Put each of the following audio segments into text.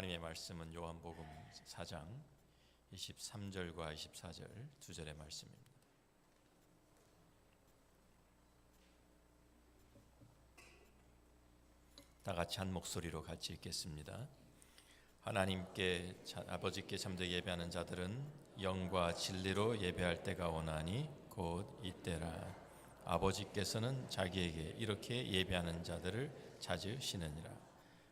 하나님의 말씀은 요한복음 4장 23절과 24절 두 절의 말씀입니다. 다 같이 한 목소리로 같이 읽겠습니다. 하나님께 아버지께 참되게 예배하는 자들은 영과 진리로 예배할 때가 오나니 곧 이때라. 아버지께서는 자기에게 이렇게 예배하는 자들을 찾으시느니라.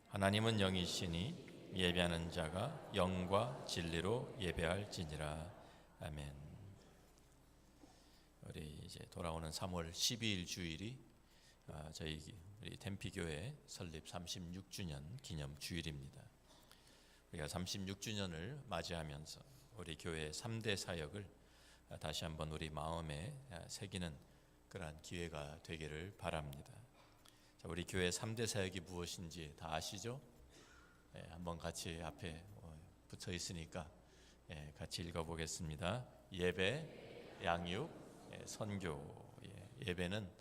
하나님은 영이시니 예배하는 자가 영과 진리로 예배할지니라. 아멘. 우리 이제 돌아오는 3월 12일 주일이 저희 우리 템피교회 설립 36주년 기념 주일입니다. 우리가 36주년을 맞이하면서 우리 교회의 3대 사역을 다시 한번 우리 마음에 새기는 그러한 기회가 되기를 바랍니다. 자, 우리 교회 3대 사역이 무엇인지 다 아시죠? 한번 같이 앞에 붙여 있으니까 같이 읽어보겠습니다. 예배, 양육, 선교. 예배는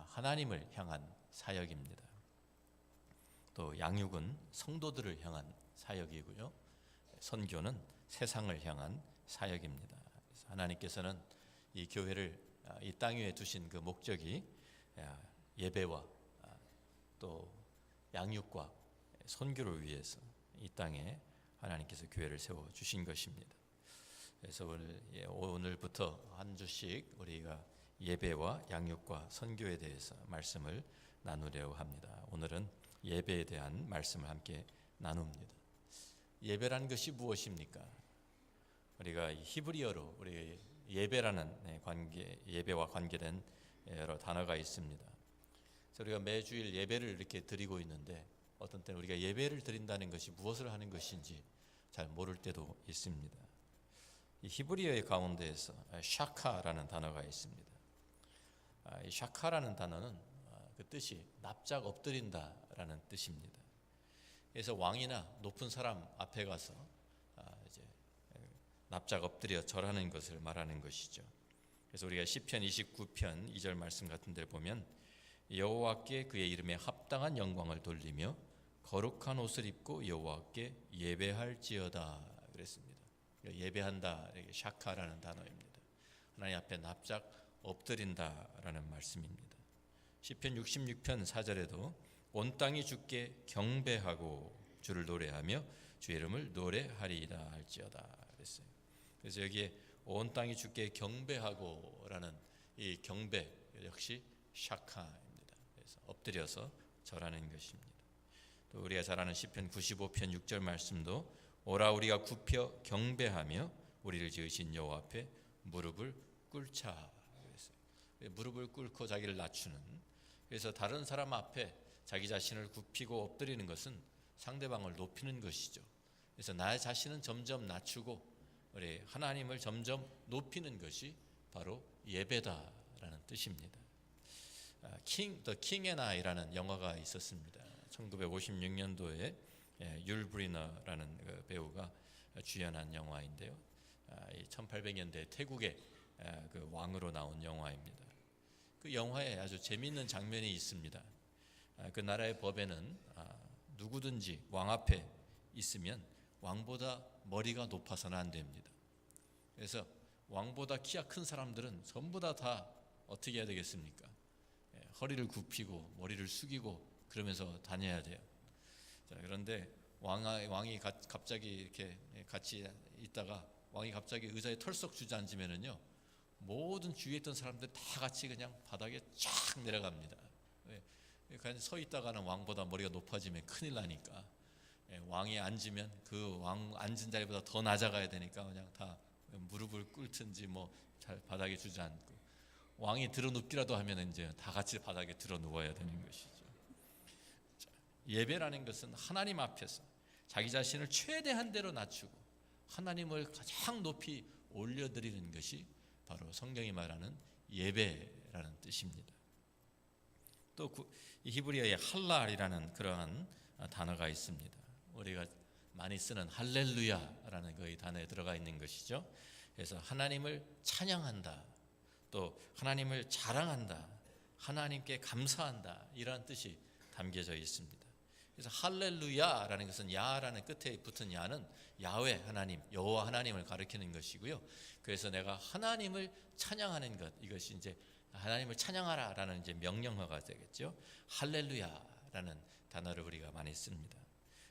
하나님을 향한 사역입니다. 또 양육은 성도들을 향한 사역이고요. 선교는 세상을 향한 사역입니다. 그래서 하나님께서는 이 교회를 이 땅 위에 두신 그 목적이 예배와 또 양육과 선교를 위해서 이 땅에 하나님께서 교회를 세워 주신 것입니다. 그래서 오늘부터 한 주씩 우리가 예배와 양육과 선교에 대해서 말씀을 나누려고 합니다. 오늘은 예배에 대한 말씀을 함께 나눕니다. 예배란 것이 무엇입니까? 우리가 히브리어로 우리 예배라는 예배와 관계된 여러 단어가 있습니다. 그래서 우리가 매주일 예배를 이렇게 드리고 있는데 어떤 때는 우리가 예배를 드린다는 것이 무엇을 하는 것인지 잘 모를 때도 있습니다. 이 히브리어의 가운데에서 샤카라는 단어가 있습니다. 이 샤카라는 단어는 그 뜻이 납작 엎드린다라는 뜻입니다. 그래서 왕이나 높은 사람 앞에 가서 이제 납작 엎드려 절하는 것을 말하는 것이죠. 그래서 우리가 시편 29편 2절 말씀 같은 데 보면 여호와께 그의 이름에 합당한 영광을 돌리며 거룩한 옷을 입고 여호와께 예배할지어다 그랬습니다. 예배한다, 이게 샤카라는 단어입니다. 하나님 앞에 납작 엎드린다라는 말씀입니다. 시편 66편 4절에도 온 땅이 주께 경배하고 주를 노래하며 주의 이름을 노래하리이다 할지어다 그랬어요. 그래서 여기에 온 땅이 주께 경배하고라는 이 경배 역시 샤카입니다. 그래서 엎드려서 절하는 것입니다. 또 우리가 잘 아는 시편 95편 6절 말씀도 오라 우리가 굽혀 경배하며 우리를 지으신 여호와 앞에 무릎을 꿇자 그랬어요. 무릎을 꿇고 자기를 낮추는, 그래서 다른 사람 앞에 자기 자신을 굽히고 엎드리는 것은 상대방을 높이는 것이죠. 그래서 나의 자신은 점점 낮추고 우리 하나님을 점점 높이는 것이 바로 예배다라는 뜻입니다. The King and I라는 영화가 있었습니다. 1956년도에 율 브리너라는 그 배우가 주연한 영화인데요. 1800년대 태국의 그 왕으로 나온 영화입니다. 그 영화에 아주 재미있는 장면이 있습니다. 그 나라의 법에는 누구든지 왕 앞에 있으면 왕보다 머리가 높아서는 안 됩니다. 그래서 왕보다 키가 큰 사람들은 전부 다 어떻게 해야 되겠습니까? 허리를 굽히고 머리를 숙이고 그러면서 다녀야 돼요. 자, 그런데 왕이 갑자기 이렇게 같이 있다가 왕이 갑자기 의자에 털썩 주저앉으면은요, 모든 주위에 있던 사람들 다 같이 그냥 바닥에 쫙 내려갑니다. 그냥 서 있다가는 왕보다 머리가 높아지면 큰일 나니까 왕이 앉으면 그 왕 앉은 자리보다 더 낮아가야 되니까 그냥 다 무릎을 꿇든지 뭐 잘 바닥에 주저앉고, 왕이 들어 눕기라도 하면 이제 다 같이 바닥에 들어 누워야 되는 것이죠. 자, 예배라는 것은 하나님 앞에서 자기 자신을 최대한 대로 낮추고 하나님을 가장 높이 올려드리는 것이 바로 성경이 말하는 예배라는 뜻입니다. 또 히브리어의 할랄이라는 그러한 단어가 있습니다. 우리가 많이 쓰는 할렐루야라는 그 단어에 들어가 있는 것이죠. 그래서 하나님을 찬양한다, 또 하나님을 자랑한다, 하나님께 감사한다, 이러한 뜻이 담겨져 있습니다. 그래서 할렐루야라는 것은 야라는 끝에 붙은 야는 야훼 하나님, 여호와 하나님을 가리키는 것이고요. 그래서 내가 하나님을 찬양하는 것, 이것이 이제 하나님을 찬양하라라는 이제 명령어가 되겠죠. 할렐루야라는 단어를 우리가 많이 씁니다.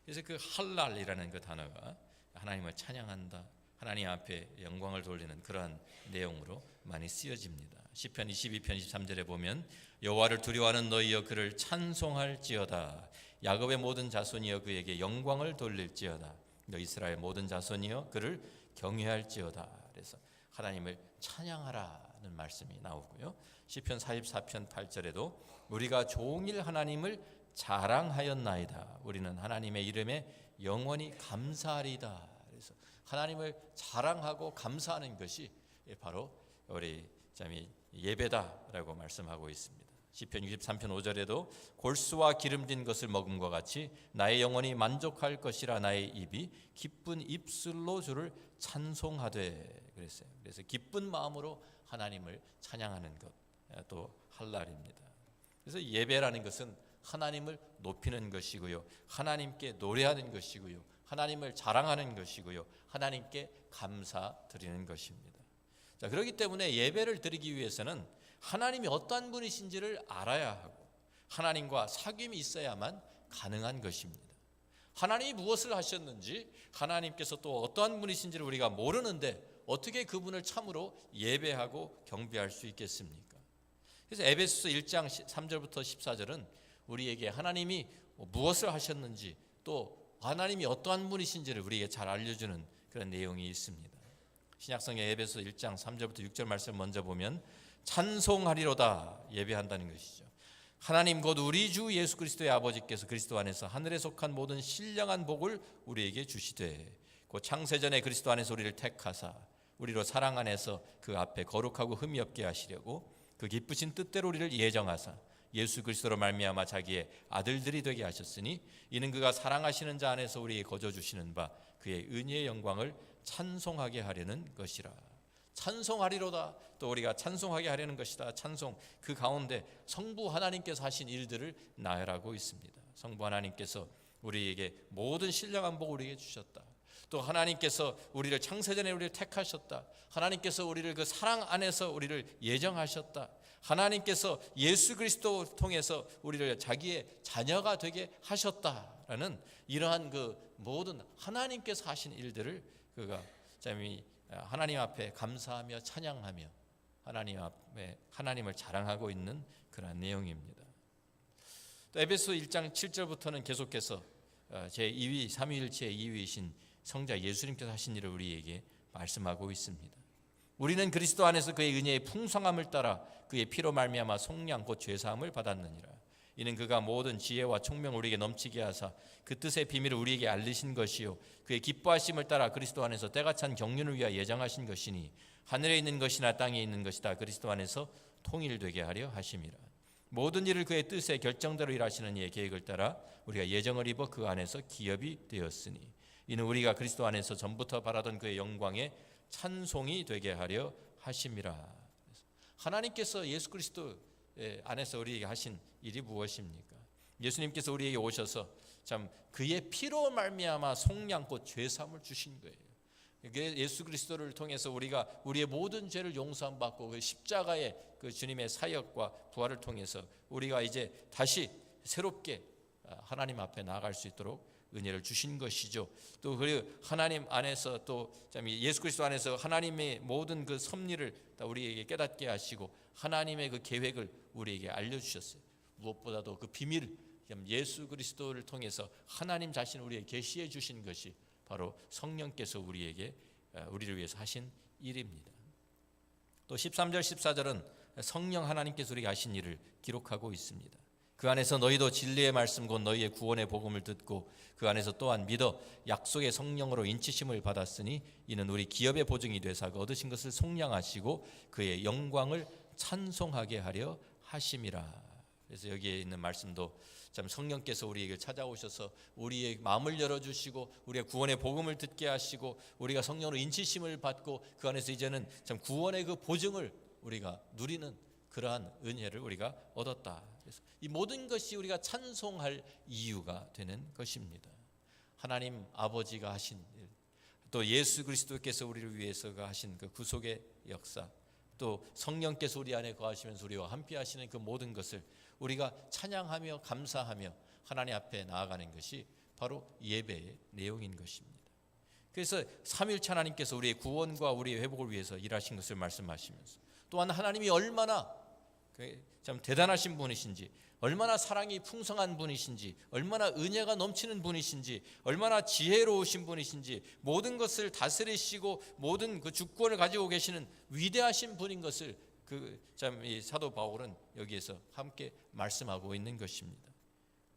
그래서 그 할랄이라는 그 단어가 하나님을 찬양한다, 하나님 앞에 영광을 돌리는 그러한 내용으로 많이 쓰여집니다. 시편 22편 23절에 보면 여호와를 두려워하는 너희여 그를 찬송할지어다. 야곱의 모든 자손이여 그에게 영광을 돌릴지어다. 너 이스라엘 모든 자손이여 그를 경외할지어다. 그래서 하나님을 찬양하라는 말씀이 나오고요. 시편 44편 8절에도 우리가 종일 하나님을 자랑하였나이다. 우리는 하나님의 이름에 영원히 감사하리다. 그래서 하나님을 자랑하고 감사하는 것이 바로 우리 예배다라고 말씀하고 있습니다. 시편 63편 5절에도 골수와 기름진 것을 먹음과 같이 나의 영혼이 만족할 것이라 나의 입이 기쁜 입술로 주를 찬송하되 그랬어요. 그래서 기쁜 마음으로 하나님을 찬양하는 것, 또 할랄입니다. 그래서 예배라는 것은 하나님을 높이는 것이고요, 하나님께 노래하는 것이고요, 하나님을 자랑하는 것이고요, 하나님께 감사드리는 것입니다. 자, 그렇기 때문에 예배를 드리기 위해서는 하나님이 어떠한 분이신지를 알아야 하고 하나님과 사귐이 있어야만 가능한 것입니다. 하나님이 무엇을 하셨는지, 하나님께서 또 어떠한 분이신지를 우리가 모르는데 어떻게 그분을 참으로 예배하고 경배할 수 있겠습니까? 그래서 에베소서 1장 3절부터 14절은 우리에게 하나님이 무엇을 하셨는지, 또 하나님이 어떠한 분이신지를 우리에게 잘 알려주는 그런 내용이 있습니다. 신약성경 에베소서 1장 3절부터 6절 말씀 먼저 보면 찬송하리로다, 예배한다는 것이죠. 하나님 곧 우리 주 예수 그리스도의 아버지께서 그리스도 안에서 하늘에 속한 모든 신령한 복을 우리에게 주시되 곧 창세전에 그리스도 안에서 우리를 택하사 우리로 사랑 안에서 그 앞에 거룩하고 흠이 없게 하시려고 그 기쁘신 뜻대로 우리를 예정하사 예수 그리스도로 말미암아 자기의 아들들이 되게 하셨으니 이는 그가 사랑하시는 자 안에서 우리에게 거저 주시는 바 그의 은혜의 영광을 찬송하게 하려는 것이라. 찬송하리로다, 또 우리가 찬송하게 하려는 것이다. 찬송, 그 가운데 성부 하나님께서 하신 일들을 나열하고 있습니다. 성부 하나님께서 우리에게 모든 신령한 복을 우리에게 주셨다. 또 하나님께서 우리를 창세전에 우리를 택하셨다. 하나님께서 우리를 그 사랑 안에서 우리를 예정하셨다. 하나님께서 예수 그리스도 통해서 우리를 자기의 자녀가 되게 하셨다라는 이러한 그 모든 하나님께서 하신 일들을 그가 하나님 앞에 감사하며 찬양하며 하나님 앞에 하나님을 자랑하고 있는 그런 내용입니다. 또 에베소 1장 7절부터는 계속해서 제2위 삼위일체의 2위이신 성자 예수님께서 하신 일을 우리에게 말씀하고 있습니다. 우리는 그리스도 안에서 그의 은혜의 풍성함을 따라 그의 피로 말미암아 속량 곧 죄사함을 받았느니라. 이는 그가 모든 지혜와 총명을 우리에게 넘치게 하사 그 뜻의 비밀을 우리에게 알리신 것이요 그의 기뻐하심을 따라 그리스도 안에서 때가 찬 경륜을 위하여 예정하신 것이니 하늘에 있는 것이나 땅에 있는 것이다 그리스도 안에서 통일되게 하려 하심이라. 모든 일을 그의 뜻의 결정대로 일하시는 이의 계획을 따라 우리가 예정을 입어 그 안에서 기업이 되었으니 이는 우리가 그리스도 안에서 전부터 바라던 그의 영광의 찬송이 되게 하려 하심이라. 하나님께서 예수 그리스도 안에서 우리에게 하신 일이 무엇입니까? 예수님께서 우리에게 오셔서 참 그의 피로 말미암아 속량 곧 죄사함을 주신 거예요. 예수 그리스도를 통해서 우리가 우리의 모든 죄를 용서함 받고 그 십자가의 그 주님의 사역과 부활을 통해서 우리가 이제 다시 새롭게 하나님 앞에 나아갈 수 있도록 은혜를 주신 것이죠. 또 그리고 하나님 안에서 또 예수 그리스도 안에서 하나님의 모든 그 섭리를 다 우리에게 깨닫게 하시고 하나님의 그 계획을 우리에게 알려주셨어요. 무엇보다도 그 비밀, 예수 그리스도를 통해서 하나님 자신을 우리에게 계시해 주신 것이 바로 성령께서 우리를 위해서 하신 일입니다. 또 13절 14절은 성령 하나님께서 우리에게 하신 일을 기록하고 있습니다. 그 안에서 너희도 진리의 말씀 곧 너희의 구원의 복음을 듣고 그 안에서 또한 믿어 약속의 성령으로 인치심을 받았으니 이는 우리 기업의 보증이 되사 그 얻으신 것을 속량하시고 그의 영광을 찬송하게 하려 하심이라. 그래서 여기에 있는 말씀도 참 성령께서 우리에게 찾아오셔서 우리의 마음을 열어주시고 우리의 구원의 복음을 듣게 하시고 우리가 성령으로 인치심을 받고 그 안에서 이제는 참 구원의 그 보증을 우리가 누리는 그러한 은혜를 우리가 얻었다. 그래서 이 모든 것이 우리가 찬송할 이유가 되는 것입니다. 하나님 아버지가 하신 일, 또 예수 그리스도께서 우리를 위해서가 하신 그 구속의 역사, 또 성령께서 우리 안에 거하시면서 우리와 함께 하시는 그 모든 것을 우리가 찬양하며 감사하며 하나님 앞에 나아가는 것이 바로 예배의 내용인 것입니다. 그래서 삼위일체 하나님께서 우리의 구원과 우리의 회복을 위해서 일하신 것을 말씀하시면서, 또한 하나님이 얼마나 참 대단하신 분이신지, 얼마나 사랑이 풍성한 분이신지, 얼마나 은혜가 넘치는 분이신지, 얼마나 지혜로우신 분이신지, 모든 것을 다스리시고 모든 그 주권을 가지고 계시는 위대하신 분인 것을 참 이 사도 바울은 여기에서 함께 말씀하고 있는 것입니다.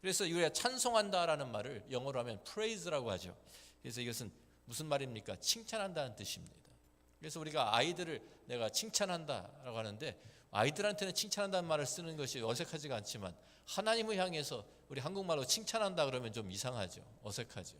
그래서 우리가 찬송한다라는 말을 영어로 하면 praise라고 하죠. 그래서 이것은 무슨 말입니까? 칭찬한다는 뜻입니다. 그래서 우리가 아이들을 내가 칭찬한다라고 하는데, 아이들한테는 칭찬한다는 말을 쓰는 것이 어색하지가 않지만 하나님을 향해서 우리 한국말로 칭찬한다 그러면 좀 이상하죠. 어색하죠.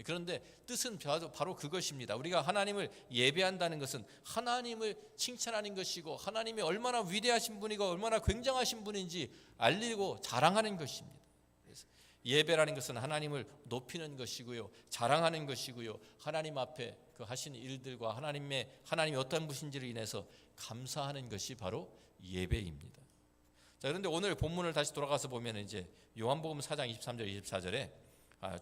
그런데 뜻은 바로 그것입니다. 우리가 하나님을 예배한다는 것은 하나님을 칭찬하는 것이고, 하나님이 얼마나 위대하신 분이고 얼마나 굉장하신 분인지 알리고 자랑하는 것입니다. 그래서 예배라는 것은 하나님을 높이는 것이고요, 자랑하는 것이고요, 하나님 앞에 그 하신 일들과 하나님이 어떤 분인지를 인해서 감사하는 것이 바로 예배입니다. 자, 그런데 오늘 본문을 다시 돌아가서 보면 이제 요한복음 4장 23절 24절에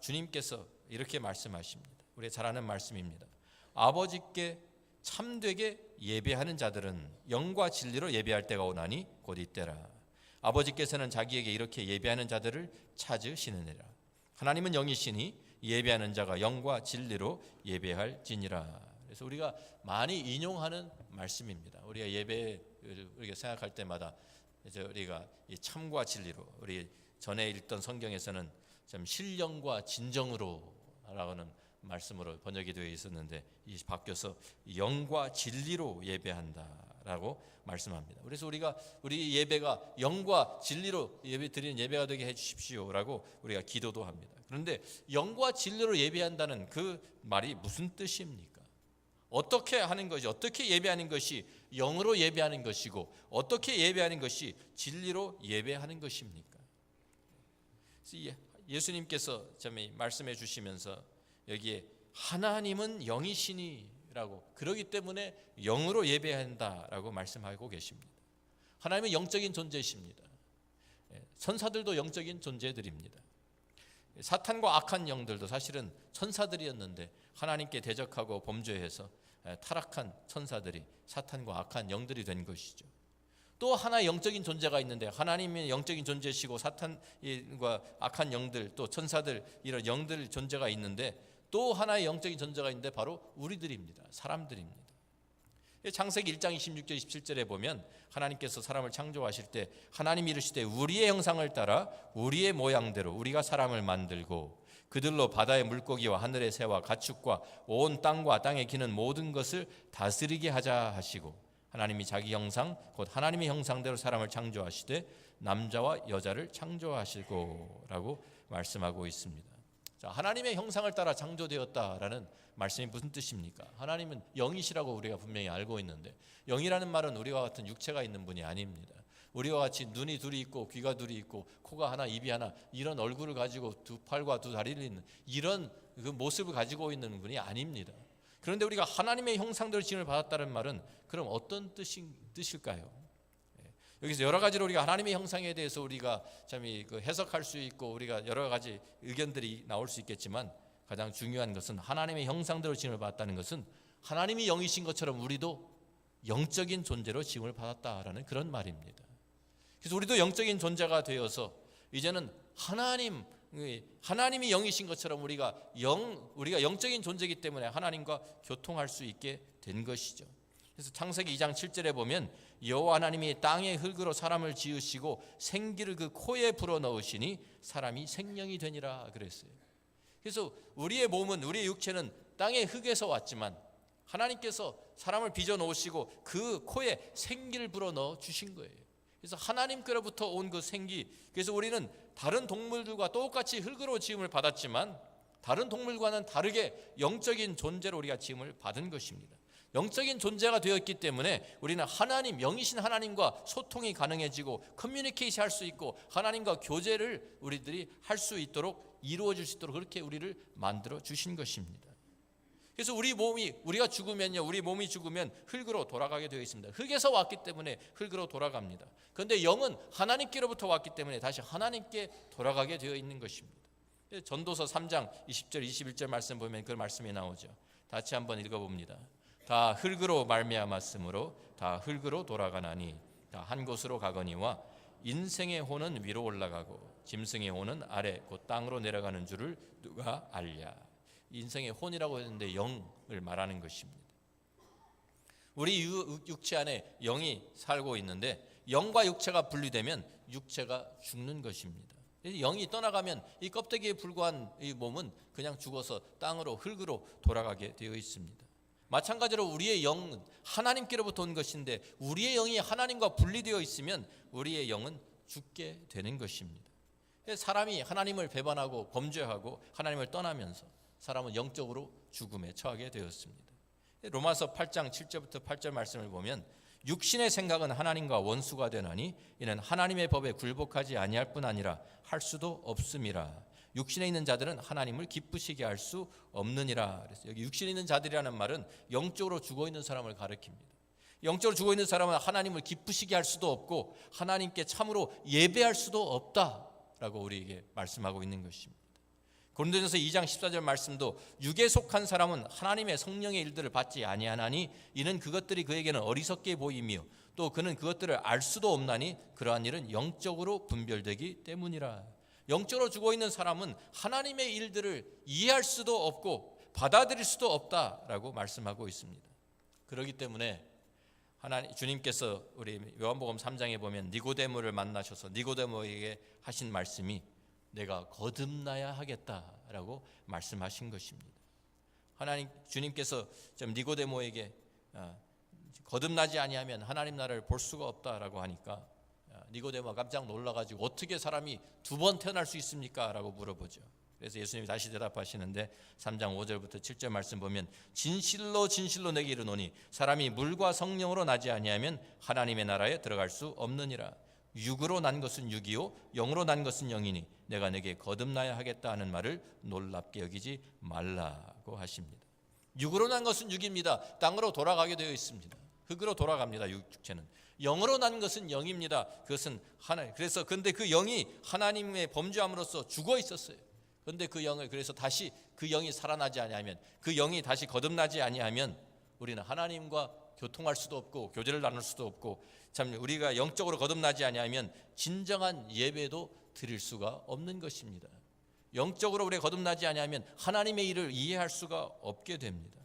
주님께서 이렇게 말씀하십니다. 우리가 잘 아는 말씀입니다. 아버지께 참되게 예배하는 자들은 영과 진리로 예배할 때가 오나니 곧 이때라. 아버지께서는 자기에게 이렇게 예배하는 자들을 찾으시느니라. 하나님은 영이시니 예배하는 자가 영과 진리로 예배할지니라. 그래서 우리가 많이 인용하는 말씀입니다. 우리가 예배를 우리가 생각할 때마다 이제 우리가 이 참과 진리로, 우리 전에 읽던 성경에서는 좀 신령과 진정으로라는 말씀으로 번역이 되어 있었는데, 이 바뀌어서 영과 진리로 예배한다라고 말씀합니다. 그래서 우리 예배가 영과 진리로 예배드리는 예배가 되게 해주십시오라고 우리가 기도도 합니다. 그런데 영과 진리로 예배한다는 그 말이 무슨 뜻입니까? 어떻게 하는 것이, 어떻게 예배하는 것이 영으로 예배하는 것이고, 어떻게 예배하는 것이 진리로 예배하는 것입니까? 예수님께서 말씀해 주시면서 여기에 하나님은 영이시니라고, 그러기 때문에 영으로 예배한다라고 말씀하고 계십니다. 하나님은 영적인 존재이십니다. 천사들도 영적인 존재들입니다. 사탄과 악한 영들도 사실은 천사들이었는데 하나님께 대적하고 범죄해서 타락한 천사들이 사탄과 악한 영들이 된 것이죠. 또 하나의 영적인 존재가 있는데, 하나님의 영적인 존재시고 사탄과 악한 영들, 또 천사들, 이런 영들 존재가 있는데, 또 하나의 영적인 존재가 있는데 바로 우리들입니다. 사람들입니다. 창세기 1장 26절 27절에 보면 하나님께서 사람을 창조하실 때 하나님이 이르시되 우리의 형상을 따라 우리의 모양대로 우리가 사람을 만들고 그들로 바다의 물고기와 하늘의 새와 가축과 온 땅과 땅에 기는 모든 것을 다스리게 하자 하시고, 하나님이 자기 형상 곧 하나님의 형상대로 사람을 창조하시되 남자와 여자를 창조하시고 라고 말씀하고 있습니다. 자, 하나님의 형상을 따라 창조되었다라는 말씀이 무슨 뜻입니까? 하나님은 영이시라고 우리가 분명히 알고 있는데, 영이라는 말은 우리와 같은 육체가 있는 분이 아닙니다. 우리와 같이 눈이 둘이 있고 귀가 둘이 있고 코가 하나 입이 하나, 이런 얼굴을 가지고 두 팔과 두 다리를 있는 이런 그 모습을 가지고 있는 분이 아닙니다. 그런데 우리가 하나님의 형상대로 지음을 받았다는 말은 그럼 어떤 뜻일까요? 여기서 여러 가지로 우리가 하나님의 형상에 대해서 우리가 참 해석할 수 있고 우리가 여러 가지 의견들이 나올 수 있겠지만, 가장 중요한 것은 하나님의 형상대로 지음을 받았다는 것은 하나님이 영이신 것처럼 우리도 영적인 존재로 지음을 받았다라는 그런 말입니다. 그래서 우리도 영적인 존재가 되어서 이제는 하나님이 영이신 것처럼 우리가 영적인 존재이기 때문에 하나님과 교통할 수 있게 된 것이죠. 그래서 창세기 2장 7절에 보면 여호와 하나님이 땅의 흙으로 사람을 지으시고 생기를 그 코에 불어넣으시니 사람이 생명이 되니라 그랬어요. 그래서 우리의 몸은, 우리의 육체는 땅의 흙에서 왔지만 하나님께서 사람을 빚어 놓으시고 그 코에 생기를 불어넣어 주신 거예요. 그래서 하나님께로부터 온 그 생기, 그래서 우리는 다른 동물들과 똑같이 흙으로 지음을 받았지만 다른 동물과는 다르게 영적인 존재로 우리가 지음을 받은 것입니다. 영적인 존재가 되었기 때문에 우리는 하나님, 영이신 하나님과 소통이 가능해지고 커뮤니케이션 할 수 있고 하나님과 교제를 우리들이 할 수 있도록 이루어질 수 있도록 그렇게 우리를 만들어 주신 것입니다. 그래서 우리가 죽으면요, 우리 몸이 죽으면 흙으로 돌아가게 되어 있습니다. 흙에서 왔기 때문에 흙으로 돌아갑니다. 그런데 영은 하나님께로부터 왔기 때문에 다시 하나님께 돌아가게 되어 있는 것입니다. 전도서 3장 20절 21절 말씀 보면 그 말씀이 나오죠. 같이 한번 읽어봅니다. 다 흙으로 말미암았으므로 다 흙으로 돌아가나니 다 한 곳으로 가거니와 인생의 혼은 위로 올라가고 짐승의 혼은 아래 곧 땅으로 내려가는 줄을 누가 알랴. 인생의 혼이라고 했는데 영을 말하는 것입니다. 우리 육체 안에 영이 살고 있는데 영과 육체가 분리되면 육체가 죽는 것입니다. 영이 떠나가면 이 껍데기에 불과한 이 몸은 그냥 죽어서 땅으로 흙으로 돌아가게 되어 있습니다. 마찬가지로 우리의 영은 하나님께로부터 온 것인데 우리의 영이 하나님과 분리되어 있으면 우리의 영은 죽게 되는 것입니다. 사람이 하나님을 배반하고 범죄하고 하나님을 떠나면서 사람은 영적으로 죽음에 처하게 되었습니다. 로마서 8장 7절부터 8절 말씀을 보면 육신의 생각은 하나님과 원수가 되나니 이는 하나님의 법에 굴복하지 아니할 뿐 아니라 할 수도 없음이라. 육신에 있는 자들은 하나님을 기쁘시게 할 수 없느니라. 그래서 여기 육신에 있는 자들이라는 말은 영적으로 죽어 있는 사람을 가리킵니다. 영적으로 죽어 있는 사람은 하나님을 기쁘시게 할 수도 없고 하나님께 참으로 예배할 수도 없다라고 우리에게 말씀하고 있는 것입니다. 고린도전서 2장 14절 말씀도 육에 속한 사람은 하나님의 성령의 일들을 받지 아니하나니 이는 그것들이 그에게는 어리석게 보이며 또 그는 그것들을 알 수도 없나니 그러한 일은 영적으로 분별되기 때문이라. 영적으로 죽어 있는 사람은 하나님의 일들을 이해할 수도 없고 받아들일 수도 없다라고 말씀하고 있습니다. 그렇기 때문에 주님께서 우리 요한복음 3장에 보면 니고데모를 만나셔서 니고데모에게 하신 말씀이 내가 거듭나야 하겠다라고 말씀하신 것입니다. 주님께서 니고데모에게 거듭나지 아니하면 하나님 나라를 볼 수가 없다라고 하니까 니고데모가 깜짝 놀라가지고 어떻게 사람이 두 번 태어날 수 있습니까? 라고 물어보죠. 그래서 예수님이 다시 대답하시는데 3장 5절부터 7절 말씀 보면 진실로 진실로 내게 이르노니 사람이 물과 성령으로 나지 아니하면 하나님의 나라에 들어갈 수 없느니라. 육으로 난 것은 육이요 영으로 난 것은 영이니 내가 내게 거듭나야 하겠다 하는 말을 놀랍게 여기지 말라고 하십니다. 육으로 난 것은 육입니다. 땅으로 돌아가게 되어 있습니다. 흙으로 돌아갑니다. 육체는. 영으로 난 것은 영입니다. 그것은 하나님. 그래서 근데 그 영이 하나님의 범죄함으로써 죽어 있었어요. 그런데 그 영을 그래서 다시 그 영이 살아나지 아니하면 그 영이 다시 거듭나지 아니하면 우리는 하나님과 교통할 수도 없고 교제를 나눌 수도 없고 참 우리가 영적으로 거듭나지 아니하면 진정한 예배도 드릴 수가 없는 것입니다. 영적으로 우리가 거듭나지 아니하면 하나님의 일을 이해할 수가 없게 됩니다.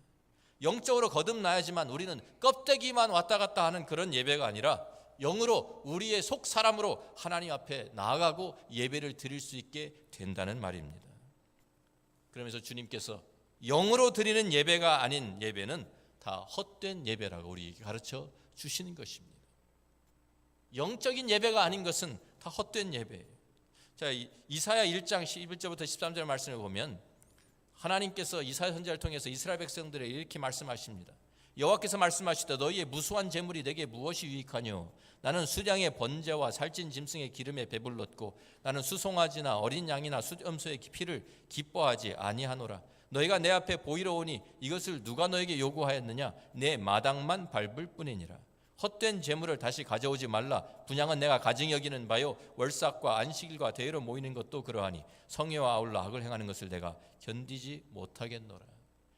영적으로 거듭나야지만 우리는 껍데기만 왔다 갔다 하는 그런 예배가 아니라 영으로 우리의 속 사람으로 하나님 앞에 나아가고 예배를 드릴 수 있게 된다는 말입니다. 그러면서 주님께서 영으로 드리는 예배가 아닌 예배는 다 헛된 예배라고 우리에게 가르쳐 주시는 것입니다. 영적인 예배가 아닌 것은 다 헛된 예배예요. 자, 이사야 1장 11절부터 13절 말씀을 보면 하나님께서 이사야 선지자를 통해서 이스라엘 백성들에게 이렇게 말씀하십니다. 여호와께서 말씀하시되 너희의 무수한 재물이 내게 무엇이 유익하뇨? 나는 수량의 번제와 살찐 짐승의 기름에 배불렀고 나는 수송아지나 어린 양이나 수염소의 피를 기뻐하지 아니하노라. 너희가 내 앞에 보이러 오니 이것을 누가 너에게 요구하였느냐? 내 마당만 밟을 뿐이니라. 헛된 재물을 다시 가져오지 말라. 분향은 내가 가증히 여기는 바요 월삭과 안식일과 대회로 모이는 것도 그러하니 성회와 아울러 악을 행하는 것을 내가 견디지 못하겠노라.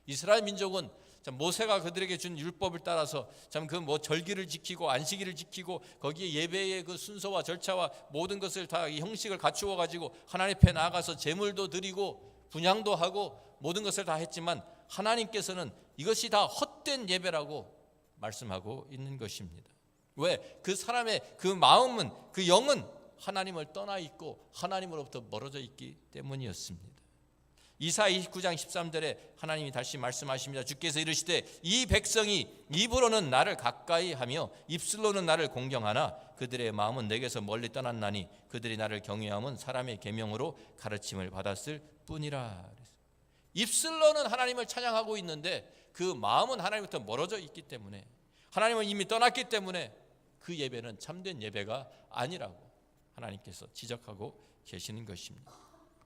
이스라엘 민족은 모세가 그들에게 준 율법을 따라서 참 그 절기를 지키고 안식일을 지키고 거기에 예배의 그 순서와 절차와 모든 것을 다 이 형식을 갖추어 가지고 하나님 앞에 나아가서 제물도 드리고 분향도 하고 모든 것을 다 했지만 하나님께서는 이것이 다 헛된 예배라고 말씀하고 있는 것입니다. 왜? 그 사람의 그 마음은 그 영은 하나님을 떠나 있고 하나님으로부터 멀어져 있기 때문이었습니다. 이사야 29장 13절에 하나님이 다시 말씀하십니다. 주께서 이르시되 이 백성이 입으로는 나를 가까이 하며 입술로는 나를 공경하나 그들의 마음은 내게서 멀리 떠났나니 그들이 나를 경외함은 사람의 계명으로 가르침을 받았을 뿐이라. 입술로는 하나님을 찬양하고 있는데 그 마음은 하나님부터 멀어져 있기 때문에, 하나님은 이미 떠났기 때문에 그 예배는 참된 예배가 아니라고 하나님께서 지적하고 계시는 것입니다.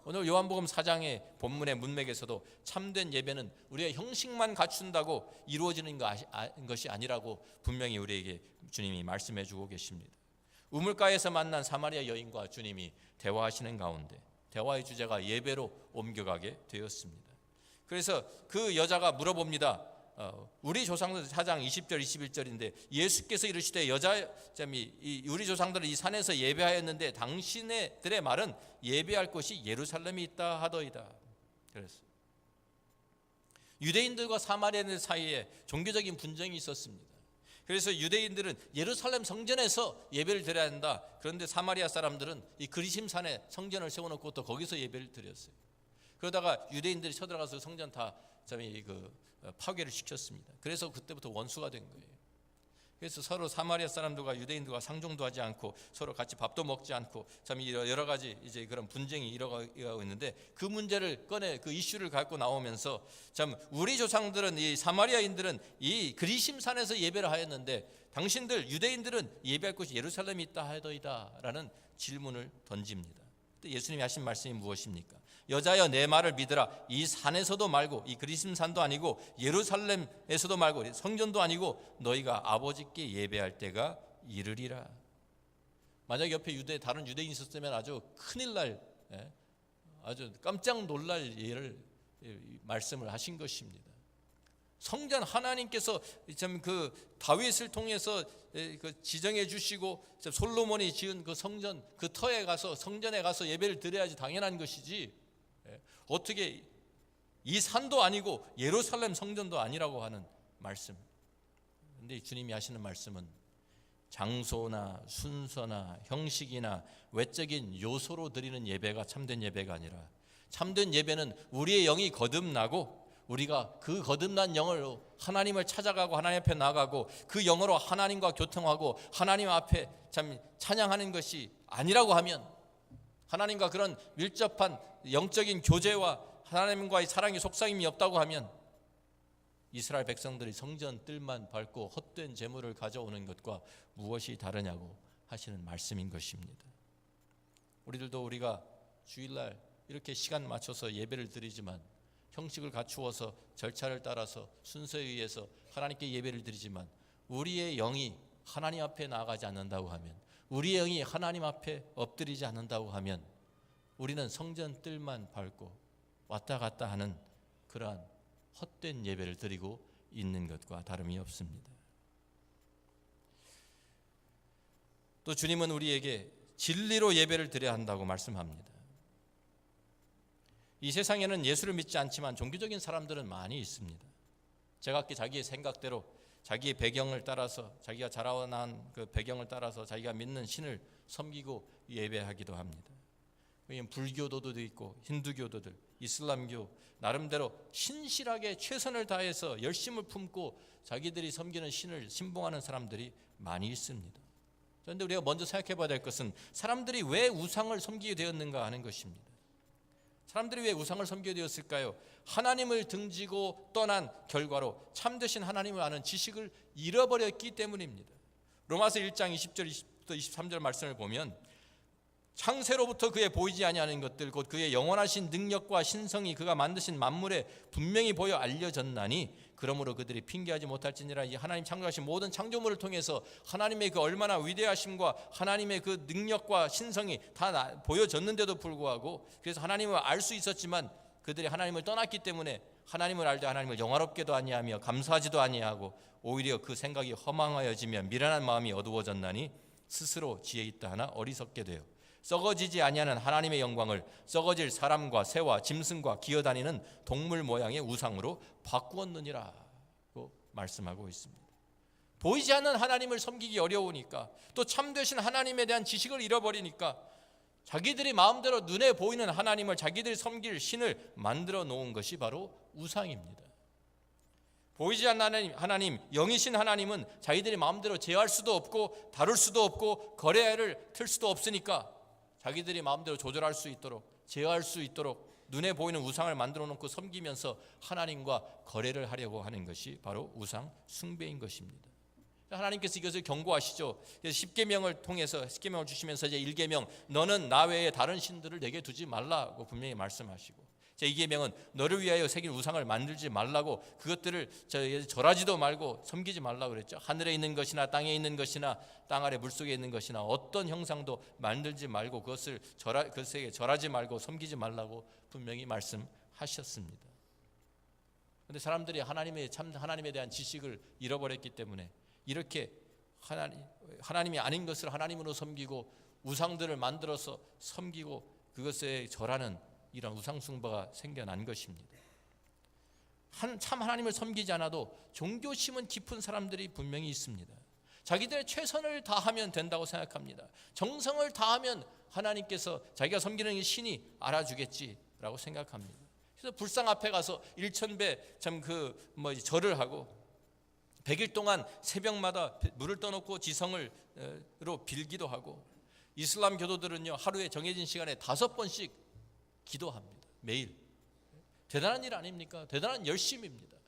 오늘 요한복음 4장의 본문의 문맥에서도 참된 예배는 우리의 형식만 갖춘다고 이루어지는 것이 아니라고 분명히 우리에게 주님이 말씀해 주고 계십니다. 우물가에서 만난 사마리아 여인과 주님이 대화하시는 가운데 대화의 주제가 예배로 옮겨가게 되었습니다. 그래서 그 여자가 물어봅니다. 우리 조상들 4장 20절 21절인데 예수께서 이르시되 우리 조상들은 이 산에서 예배하였는데 당신들의 말은 예배할 곳이 예루살렘에 있다 하더이다. 그래서 유대인들과 사마리아인들 사이에 종교적인 분쟁이 있었습니다. 그래서 유대인들은 예루살렘 성전에서 예배를 드려야 한다. 그런데 사마리아 사람들은 이 그리심산에 성전을 세워놓고 또 거기서 예배를 드렸어요. 그러다가 유대인들이 쳐들어가서 성전 다 파괴를 시켰습니다. 그래서 그때부터 원수가 된 거예요. 그래서 서로 사마리아 사람들과 유대인들과 상종도 하지 않고 서로 같이 밥도 먹지 않고 여러 가지 이제 그런 분쟁이 일어나고 있는데, 그 문제를 그 이슈를 갖고 나오면서 우리 조상들은 이 사마리아인들은 이 그리심산에서 예배를 하였는데 당신들 유대인들은 예배할 곳이 예루살렘에 있다 하더이다라는 질문을 던집니다. 예수님이 하신 말씀이 무엇입니까? 여자여 내 말을 믿으라. 이 산에서도 말고 이 그리심산도 아니고 예루살렘에서도 말고 성전도 아니고 너희가 아버지께 예배할 때가 이르리라. 만약 옆에 다른 유대인이 있었으면 아주 큰일 날, 아주 깜짝 놀랄 말씀을 하신 것입니다. 성전 하나님께서 그 다윗을 통해서 지정해 주시고 솔로몬이 지은 그 성전 그 터에 가서 성전에 가서 예배를 드려야지 당연한 것이지, 어떻게 이 산도 아니고 예루살렘 성전도 아니라고 하는 말씀. 그런데 주님이 하시는 말씀은 장소나 순서나 형식이나 외적인 요소로 드리는 예배가 참된 예배가 아니라, 참된 예배는 우리의 영이 거듭나고 우리가 그 거듭난 영으로 하나님을 찾아가고 하나님 앞에 나가고 그 영으로 하나님과 교통하고 하나님 앞에 찬양하는 것이 아니라고 하면, 하나님과 그런 밀접한 영적인 교제와 하나님과의 사랑의 속삭임이 없다고 하면 이스라엘 백성들이 성전 뜰만 밟고 헛된 재물을 가져오는 것과 무엇이 다르냐고 하시는 말씀인 것입니다. 우리가 주일날 이렇게 시간 맞춰서 예배를 드리지만, 형식을 갖추어서 절차를 따라서 순서에 의해서 하나님께 예배를 드리지만 우리의 영이 하나님 앞에 나아가지 않는다고 하면, 우리의 영이 하나님 앞에 엎드리지 않는다고 하면 우리는 성전 뜰만 밟고 왔다 갔다 하는 그러한 헛된 예배를 드리고 있는 것과 다름이 없습니다. 또 주님은 우리에게 진리로 예배를 드려야 한다고 말씀합니다. 이 세상에는 예수를 믿지 않지만 종교적인 사람들은 많이 있습니다. 제각기 자기의 생각대로 자기의 배경을 따라서, 자기가 자라난 그 배경을 따라서 자기가 믿는 신을 섬기고 예배하기도 합니다. 불교도도 있고 힌두교도들, 이슬람교, 나름대로 신실하게 최선을 다해서 열심을 품고 자기들이 섬기는 신을 신봉하는 사람들이 많이 있습니다. 그런데 우리가 먼저 생각해 봐야 될 것은 사람들이 왜 우상을 섬기게 되었는가 하는 것입니다. 사람들이 왜 우상을 섬기게 되었을까요? 하나님을 등지고 떠난 결과로 참되신 하나님을 아는 지식을 잃어버렸기 때문입니다. 로마서 1장 20절 23절 말씀을 보면, 창세로부터 그의 보이지 아니하는 것들 곧 그의 영원하신 능력과 신성이 그가 만드신 만물에 분명히 보여 알려졌나니 그러므로 그들이 핑계하지 못할지니라. 이 하나님 창조하신 모든 창조물을 통해서 하나님의 그 얼마나 위대하심과 하나님의 그 능력과 신성이 다 보여졌는데도 불구하고, 그래서 하나님을 알 수 있었지만 그들이 하나님을 떠났기 때문에 하나님을 알되 하나님을 영화롭게도 아니하며 감사하지도 아니하고 오히려 그 생각이 허망하여지며 미련한 마음이 어두워졌나니 스스로 지혜 있다 하나 어리석게 되어 썩어지지 아니하는 하나님의 영광을 썩어질 사람과 새와 짐승과 기어다니는 동물 모양의 우상으로 바꾸었느니라고 말씀하고 있습니다. 보이지 않는 하나님을 섬기기 어려우니까, 또 참되신 하나님에 대한 지식을 잃어버리니까 자기들이 마음대로 눈에 보이는 하나님을, 자기들이 섬길 신을 만들어 놓은 것이 바로 우상입니다. 보이지 않는 하나님, 영이신 하나님은 자기들이 마음대로 제어할 수도 없고 다룰 수도 없고 거래를 틀 수도 없으니까 자기들이 마음대로 조절할 수 있도록, 제어할 수 있도록 눈에 보이는 우상을 만들어 놓고 섬기면서 하나님과 거래를 하려고 하는 것이 바로 우상 숭배인 것입니다. 하나님께서 이것을 경고하시죠. 그래서 10계명을 통해서 10계명을 주시면서 이제 1계명 너는 나 외에 다른 신들을 내게 두지 말라고 분명히 말씀하시고, 제 2계명은 너를 위하여 새긴 우상을 만들지 말라고, 그것들을 절하지도 말고 섬기지 말라고 그랬죠. 하늘에 있는 것이나 땅에 있는 것이나 땅 아래 물속에 있는 것이나 어떤 형상도 만들지 말고 그것에게 절하지 말고 섬기지 말라고 분명히 말씀하셨습니다. 그런데 사람들이 하나님에 대한 지식을 잃어버렸기 때문에 이렇게 하나님이 아닌 것을 하나님으로 섬기고 우상들을 만들어서 섬기고 그것에 절하는 이런 우상숭배가 생겨난 것입니다. 참 하나님을 섬기지 않아도 종교심은 깊은 사람들이 분명히 있습니다. 자기들의 최선을 다하면 된다고 생각합니다. 정성을 다하면 하나님께서 자기가 섬기는 신이 알아주겠지라고 생각합니다. 그래서 불상 앞에 가서 1000배 절을 하고 100일 동안 새벽마다 물을 떠놓고 지성으로 빌기도 하고, 이슬람 교도들은요 하루에 정해진 시간에 5번씩 기도합니다. 매일. 대단한 일 아닙니까? 대단한 열심입니다.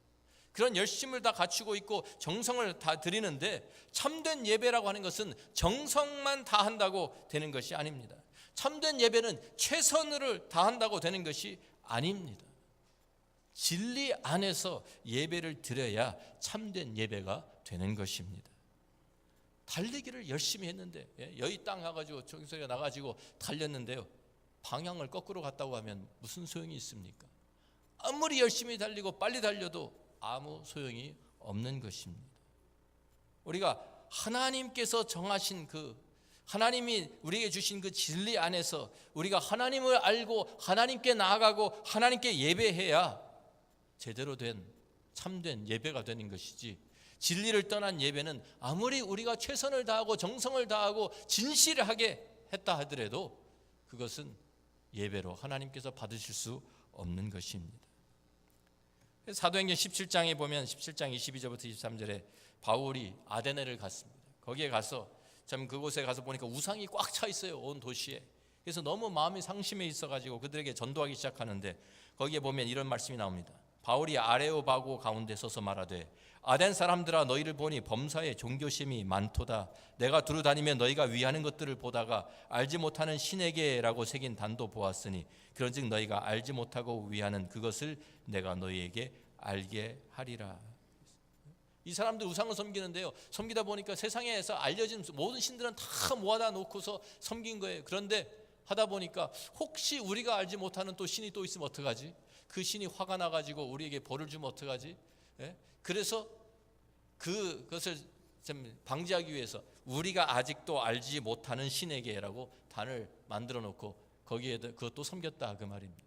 그런 열심을 다 갖추고 있고 정성을 다 드리는데, 참된 예배라고 하는 것은 정성만 다한다고 되는 것이 아닙니다. 참된 예배는 최선을 다한다고 되는 것이 아닙니다. 진리 안에서 예배를 드려야 참된 예배가 되는 것입니다. 달리기를 열심히 했는데, 여의 땅 가가지고 정소리가 나가지고 달렸는데요, 방향을 거꾸로 갔다고 하면 무슨 소용이 있습니까? 아무리 열심히 달리고 빨리 달려도 아무 소용이 없는 것입니다. 우리가 하나님께서 정하신 하나님이 우리에게 주신 그 진리 안에서 우리가 하나님을 알고 하나님께 나아가고 하나님께 예배해야 제대로 된 참된 예배가 되는 것이지, 진리를 떠난 예배는 아무리 우리가 최선을 다하고 정성을 다하고 진실하게 했다 하더라도 그것은 예배로 하나님께서 받으실 수 없는 것입니다. 사도행전 17장에 보면 17장 22절부터 23절에 바울이 아데네를 갔습니다. 거기에 가서 참 그곳에 가서 보니까 우상이 꽉 차 있어요, 온 도시에. 그래서 너무 마음이 상심해 있어가지고 그들에게 전도하기 시작하는데, 거기에 보면 이런 말씀이 나옵니다. 바울이 아레오바고 가운데 서서 말하되 아덴 사람들아, 너희를 보니 범사에 종교심이 많도다. 내가 두루 다니며 너희가 위하는 것들을 보다가 알지 못하는 신에게라고 새긴 단도 보았으니 그런즉 너희가 알지 못하고 위하는 그것을 내가 너희에게 알게 하리라. 이 사람들 우상을 섬기는데요, 섬기다 보니까 세상에서 알려진 모든 신들은 다 모아다 놓고서 섬긴 거예요. 그런데 하다 보니까 혹시 우리가 알지 못하는 또 신이 또 있으면 어떡하지? 그 신이 화가 나가지고 우리에게 벌을 주면 어떡하지? 그래서 그것을 좀 방지하기 위해서 우리가 아직도 알지 못하는 신에게라고 단을 만들어 놓고 거기에 그것도 섬겼다, 그 말입니다.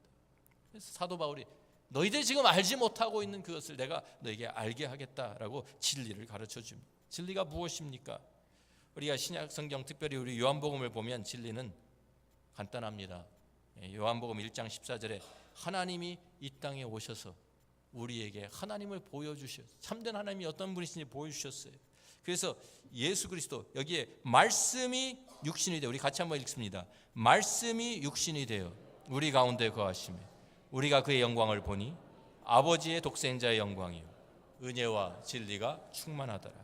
그래서 사도 바울이 너희들 지금 알지 못하고 있는 그것을 내가 너에게 알게 하겠다라고 진리를 가르쳐 줍니다. 진리가 무엇입니까? 우리가 신약 성경, 특별히 우리 요한복음을 보면 진리는 간단합니다. 요한복음 1장 14절에 하나님이 이 땅에 오셔서 우리에게 하나님을 보여주셨어요. 참된 하나님이 어떤 분이신지 보여주셨어요. 그래서 예수 그리스도, 여기에 말씀이 육신이 되어, 우리 같이 한번 읽습니다. 말씀이 육신이 되어 우리 가운데 거하시며 우리가 그의 영광을 보니 아버지의 독생자의 영광이요 은혜와 진리가 충만하더라.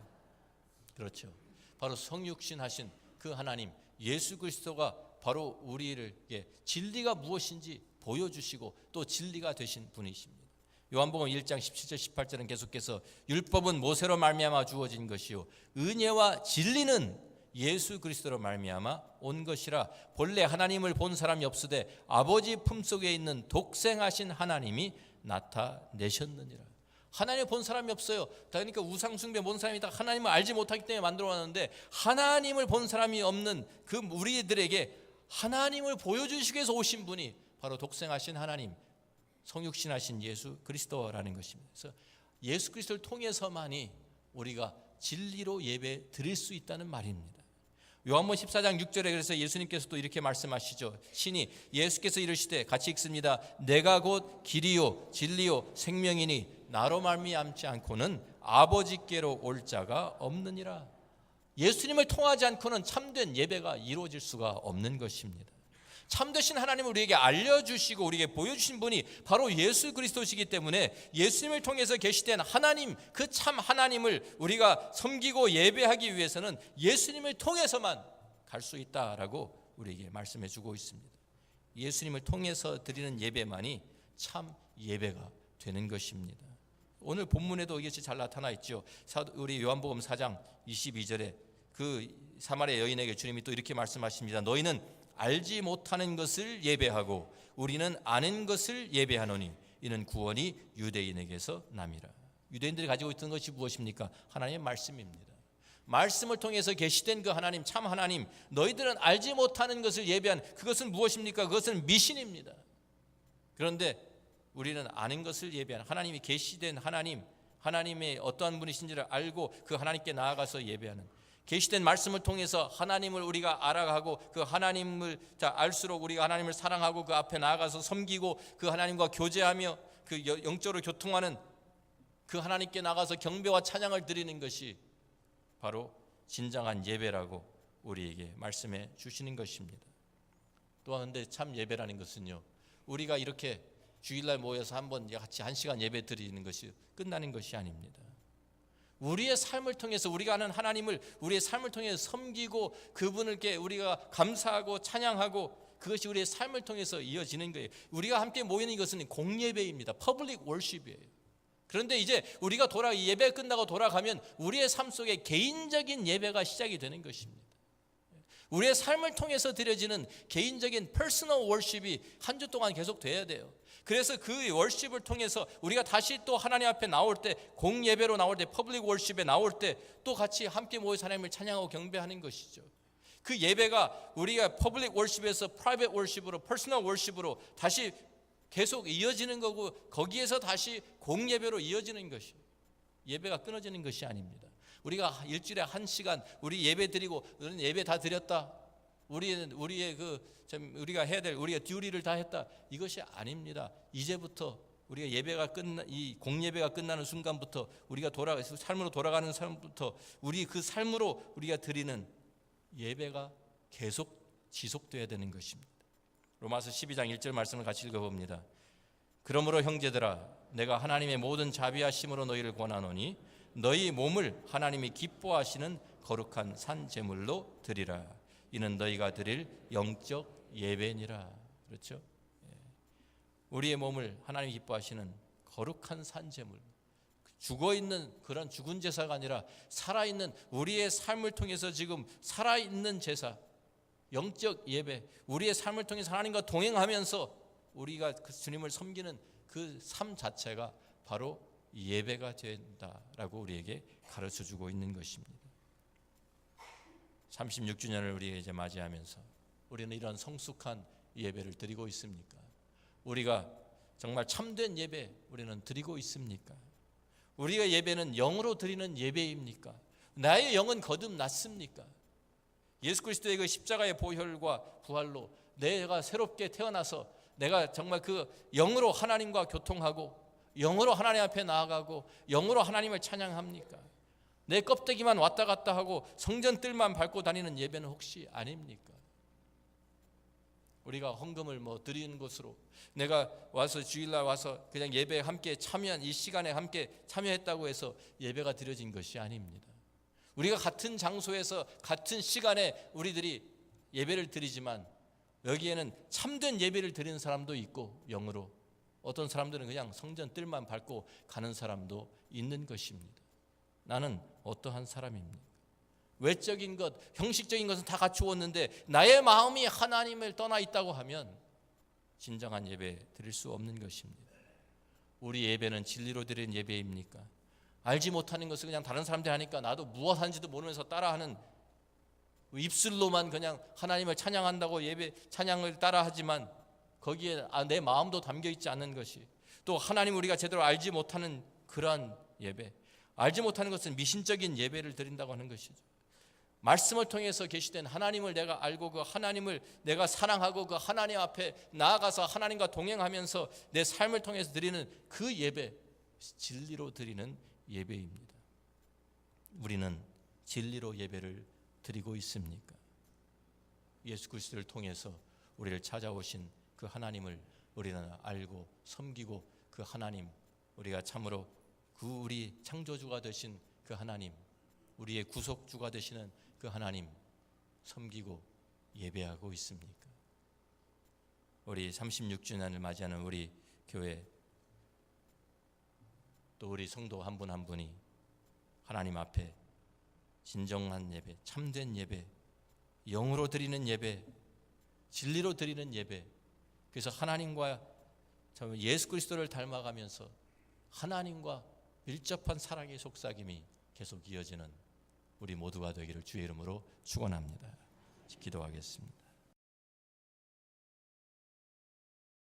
그렇죠. 바로 성육신 하신 그 하나님 예수 그리스도가 바로 우리에게 진리가 무엇인지 보여주시고 또 진리가 되신 분이십니다. 요한복음 1장 17절 18절은 계속해서 율법은 모세로 말미암아 주어진 것이요 은혜와 진리는 예수 그리스도로 말미암아 온 것이라. 본래 하나님을 본 사람이 없으되 아버지 품속에 있는 독생하신 하나님이 나타내셨느니라. 하나님을 본 사람이 없어요. 그러니까 우상 숭배 본 사람이 다 하나님을 알지 못하기 때문에 만들어 놨는데, 하나님을 본 사람이 없는 그 우리들에게 하나님을 보여주시기 위해서 오신 분이 바로 독생하신 하나님, 성육신하신 예수 그리스도라는 것입니다. 그래서 예수 그리스도를 통해서만이 우리가 진리로 예배 드릴 수 있다는 말입니다. 요한복음 14장 6절에 그래서 예수님께서도 이렇게 말씀하시죠. 신이 예수께서 이르시되, 같이 읽습니다. 내가 곧 길이요 진리요 생명이니 나로 말미암지 않고는 아버지께로 올 자가 없느니라. 예수님을 통하지 않고는 참된 예배가 이루어질 수가 없는 것입니다. 참되신 하나님을 우리에게 알려주시고 우리에게 보여주신 분이 바로 예수 그리스도시기 때문에 예수님을 통해서 계시된 하나님, 그 참 하나님을 우리가 섬기고 예배하기 위해서는 예수님을 통해서만 갈 수 있다라고 우리에게 말씀해 주고 있습니다. 예수님을 통해서 드리는 예배만이 참 예배가 되는 것입니다. 오늘 본문에도 이것이 잘 나타나 있죠. 우리 요한복음 4장 22절에 그 사마리아 여인에게 주님이 또 이렇게 말씀하십니다. 너희는 알지 못하는 것을 예배하고 우리는 아는 것을 예배하노니 이는 구원이 유대인에게서 남이라. 유대인들이 가지고 있던 것이 무엇입니까? 하나님의 말씀입니다. 말씀을 통해서 계시된 그 하나님, 참 하나님, 너희들은 알지 못하는 것을 예배한 그것은 무엇입니까? 그것은 미신입니다. 그런데 우리는 아는 것을 예배하는 하나님이 계시된 하나님, 하나님의 어떠한 분이신지를 알고 그 하나님께 나아가서 예배하는, 계시된 말씀을 통해서 하나님을 우리가 알아가고 그 하나님을 알수록 우리가 하나님을 사랑하고 그 앞에 나아가서 섬기고 그 하나님과 교제하며 그 영적으로 교통하는 그 하나님께 나가서 경배와 찬양을 드리는 것이 바로 진정한 예배라고 우리에게 말씀해 주시는 것입니다. 또한 근데 참 예배라는 것은요, 우리가 이렇게 주일날 모여서 한번 같이 1시간 예배 드리는 것이 끝나는 것이 아닙니다. 우리의 삶을 통해서 우리가 아는 하나님을 우리의 삶을 통해서 섬기고 그분을께 우리가 감사하고 찬양하고 그것이 우리의 삶을 통해서 이어지는 거예요. 우리가 함께 모이는 것은 공예배입니다. 퍼블릭 월십이에요. 그런데 이제 우리가 예배 끝나고 돌아가면 우리의 삶 속에 개인적인 예배가 시작이 되는 것입니다. 우리의 삶을 통해서 드려지는 개인적인 퍼스널 월십이 한 주 동안 계속 돼야 돼요. 그래서 그 월십을 통해서 우리가 다시 또 하나님 앞에 나올 때, 공예배로 나올 때, 퍼블릭 월십에 나올 때 또 같이 함께 모여서 하나님을 찬양하고 경배하는 것이죠. 그 예배가 우리가 퍼블릭 월십에서 프라이빗 월십으로, 퍼스널 월십으로 다시 계속 이어지는 거고, 거기에서 다시 공예배로 이어지는 것이, 예배가 끊어지는 것이 아닙니다. 우리가 일주일에 1시간 우리 예배 드리고 예배 다 드렸다, 우리가 해야 될 우리가 듀리를 다 했다, 이것이 아닙니다. 이제부터 우리가 이 공예배가 끝나는 순간부터 우리가 삶으로 돌아가는 삶부터 우리 그 삶으로 우리가 드리는 예배가 계속 지속돼야 되는 것입니다. 로마서 12장 1절 말씀을 같이 읽어봅니다. 그러므로 형제들아, 내가 하나님의 모든 자비하심으로 너희를 권하노니 너희 몸을 하나님이 기뻐하시는 거룩한 산 제물로 드리라. 이는 너희가 드릴 영적 예배니라. 그렇죠? 우리의 몸을 하나님이 기뻐하시는 거룩한 산 제물, 죽어있는 그런 죽은 제사가 아니라 살아있는 우리의 삶을 통해서 지금 살아있는 제사, 영적 예배, 우리의 삶을 통해서 하나님과 동행하면서 우리가 그 주님을 섬기는 그 삶 자체가 바로 예배가 된다라고 우리에게 가르쳐주고 있는 것입니다. 36주년을 우리가 이제 맞이하면서 우리는 이런 성숙한 예배를 드리고 있습니까? 우리가 정말 참된 예배 우리는 드리고 있습니까? 우리의 예배는 영으로 드리는 예배입니까? 나의 영은 거듭났습니까? 예수 그리스도의 그 십자가의 보혈과 부활로 내가 새롭게 태어나서 내가 정말 그 영으로 하나님과 교통하고 영으로 하나님 앞에 나아가고 영으로 하나님을 찬양합니까? 내 껍데기만 왔다 갔다 하고 성전 뜰만 밟고 다니는 예배는 혹시 아닙니까? 우리가 헌금을 드리는 것으로 내가 와서 주일날 와서 그냥 예배에 함께 참여한 이 시간에 함께 참여했다고 해서 예배가 드려진 것이 아닙니다. 우리가 같은 장소에서 같은 시간에 우리들이 예배를 드리지만 여기에는 참된 예배를 드리는 사람도 있고 영으로, 어떤 사람들은 그냥 성전 뜰만 밟고 가는 사람도 있는 것입니다. 나는 어떠한 사람입니까? 외적인 것, 형식적인 것은 다 갖추었는데 나의 마음이 하나님을 떠나 있다고 하면 진정한 예배 드릴 수 없는 것입니다. 우리 예배는 진리로 드리는 예배입니까? 알지 못하는 것을 그냥 다른 사람들이 하니까 나도 무엇 하는지도 모르면서 따라하는, 입술로만 그냥 하나님을 찬양한다고 예배 찬양을 따라하지만 거기에 내 마음도 담겨 있지 않는 것이, 또 하나님 우리가 제대로 알지 못하는 그러한 예배, 알지 못하는 것은 미신적인 예배를 드린다고 하는 것이죠. 말씀을 통해서 계시된 하나님을 내가 알고 그 하나님을 내가 사랑하고 그 하나님 앞에 나아가서 하나님과 동행하면서 내 삶을 통해서 드리는 그 예배, 진리로 드리는 예배입니다. 우리는 진리로 예배를 드리고 있습니까? 예수 그리스도를 통해서 우리를 찾아오신 그 하나님을 우리는 알고 섬기고, 그 하나님, 우리가 참으로 그 우리 창조주가 되신 그 하나님, 우리의 구속주가 되시는 그 하나님 섬기고 예배하고 있습니까? 우리 36주년을 맞이하는 우리 교회, 또 우리 성도 한 분 한 분이 하나님 앞에 진정한 예배, 참된 예배, 영으로 드리는 예배, 진리로 드리는 예배, 그래서 하나님과 예수 그리스도를 닮아가면서 하나님과 밀접한 사랑의 속삭임이 계속 이어지는 우리 모두가 되기를 주의 이름으로 축원합니다. 기도하겠습니다.